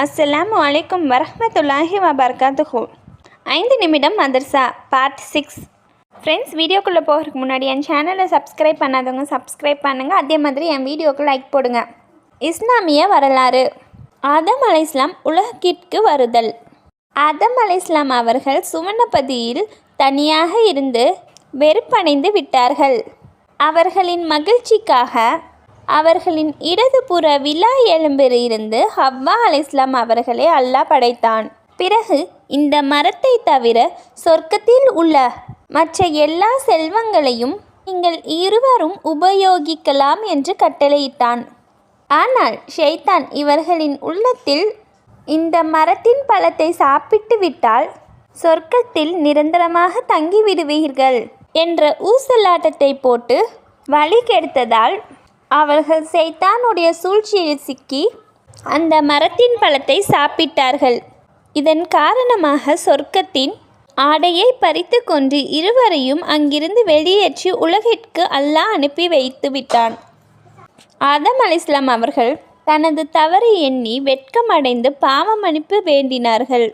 அஸ்ஸலாமு அலைக்கும் வரஹ்மத்துல்லாஹி வபரகாத்துஹு. 5 நிமிடம் மதர்சா பார்ட் 6. ஃப்ரெண்ட்ஸ், வீடியோக்குள்ளே போகிறதுக்கு முன்னாடி என் சேனலை சப்ஸ்கிரைப் பண்ணாதவங்க சப்ஸ்கிரைப் பண்ணுங்கள். அதே மாதிரி என் வீடியோக்கு லைக் போடுங்க. இஸ்லாமிய வரலாறு. ஆதம் அலைஹிஸ்ஸலாம் உலகிற்கு வருதல். ஆதம் அலைஹிஸ்ஸலாம் அவர்கள் சுவனபதியில் தனியாக இருந்து வெறுப்படைந்து விட்டார்கள். அவர்களின் மகிழ்ச்சிக்காக அவர்களின் இடதுபுற விலா எலும்பில் இருந்து ஹவ்வா அலைஹிஸ்ஸலாம் அவர்களை அல்லாஹ் படைத்தான். பிறகு இந்த மரத்தை தவிர சொர்க்கத்தில் உள்ள மற்ற எல்லா செல்வங்களையும் நீங்கள் இருவரும் உபயோகிக்கலாம் என்று கட்டளையிட்டான். ஆனால் ஷைத்தான் இவர்களின் உள்ளத்தில் இந்த மரத்தின் பழத்தை சாப்பிட்டு விட்டால் சொர்க்கத்தில் நிரந்தரமாக தங்கிவிடுவீர்கள் என்ற ஊசலாட்டத்தை போட்டு வழி கெடுத்ததால் அவர்கள் ஷைத்தானுடைய சூழ்ச்சியில் சிக்கி அந்த மரத்தின் பழத்தை சாப்பிட்டார்கள். இதன் காரணமாக சொர்க்கத்தின் ஆடையை பறித்து கொண்டு இருவரையும் அங்கிருந்து வெளியேற்றி உலகிற்கு அல்லாஹ் அனுப்பி வைத்து விட்டான். ஆதம் அலைஹிஸ்ஸலாம் அவர்கள் தனது தவறை எண்ணி வெட்கமடைந்து பாவ மன்னிப்பு வேண்டினார்கள்.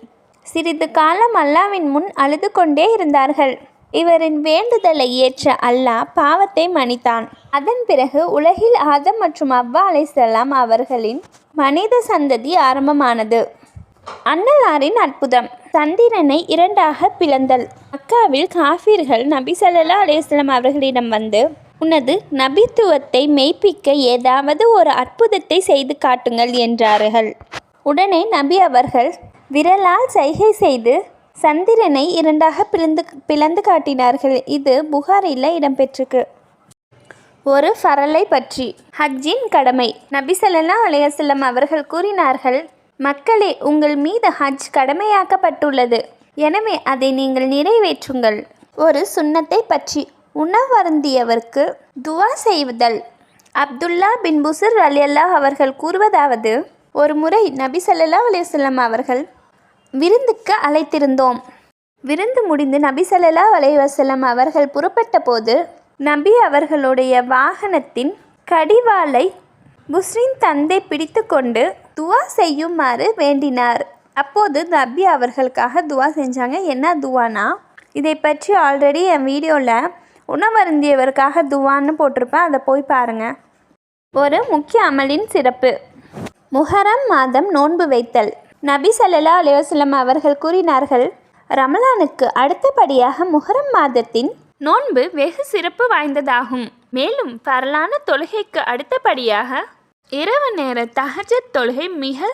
சிறிது காலம் அல்லாஹ்வின் முன் அழுது கொண்டே இருந்தார்கள். இவரின் வேண்டுதலை ஏற்ற அல்லாஹ் பாவத்தை மன்னித்தான். அதன் பிறகு உலகில் ஆதம் மற்றும் ஹவ்வா அலைஹிஸ்ஸலாம் அவர்களின் மனித சந்ததி ஆரம்பமானது. அன்னலாரின் அற்புதம். சந்திரனை இரண்டாக பிளந்தல். மக்காவில் காஃபிர்கள் நபி ஸல்லல்லாஹு அலைஹி வஸல்லம் அவர்களிடம் வந்து, உனது நபித்துவத்தை மெய்ப்பிக்க ஏதாவது ஒரு அற்புதத்தை செய்து காட்டுங்கள் என்றார்கள். உடனே நபி அவர்கள் விரலால் சைகை செய்து சந்திரனை இரண்டாக பிளந்து காட்டினார்கள். இது புகாரில் இடம்பெற்றிருக்கு. ஒரு ஃபரலை பற்றி. ஹஜ்ஜின் கடமை. நபி ஸல்லல்லாஹு அலைஹி வஸல்லம் அவர்கள் கூறினார்கள், மக்களே, உங்கள் மீது ஹஜ் கடமையாக்கப்பட்டுள்ளது. எனவே அதை நீங்கள் நிறைவேற்றுங்கள். ஒரு சுன்னத்தை பற்றி. உணவருந்தியவருக்கு துவா செய்வதல். அப்துல்லா பின் புஸ்ர் ரலியல்லாஹு அவர்கள் கூறுவதாவது, ஒரு முறை நபி ஸல்லல்லாஹு அலைஹி வஸல்லம் அவர்கள் விருந்துக்கு அழைத்திருந்தோம். விருந்து முடிந்து நபி ஸல்லல்லாஹு அலைஹி வஸல்லம் அவர்கள் புறப்பட்ட போது நபி அவர்களுடைய வாகனத்தின் கடிவாளை புஸ்ரின் தந்தை பிடித்து கொண்டு துவா செய்யுமாறு வேண்டினார். அப்போது நபி அவர்களுக்காக துவா செஞ்சாங்க. என்ன துவானா, இதை பற்றி ஆல்ரெடி என் வீடியோவில் உணவருந்தியவருக்காக துவான்னு போட்டிருப்பேன், அதை போய் பாருங்கள். ஒரு முக்கிய அமலின் சிறப்பு. முஹரம் மாதம் நோன்பு வைத்தல். நபி ஸல்லல்லாஹு அலைஹி வஸல்லம் அவர்கள் கூறினார்கள், ரமலானுக்கு அடுத்தபடியாக முஹரம் மாதத்தின் நோன்பு வெகு சிறப்பு வாய்ந்ததாகும். மேலும் பரலான தொழுகைக்கு அடுத்தபடியாக இரவு நேர தஹஜ்ஜத் தொழுகை மிக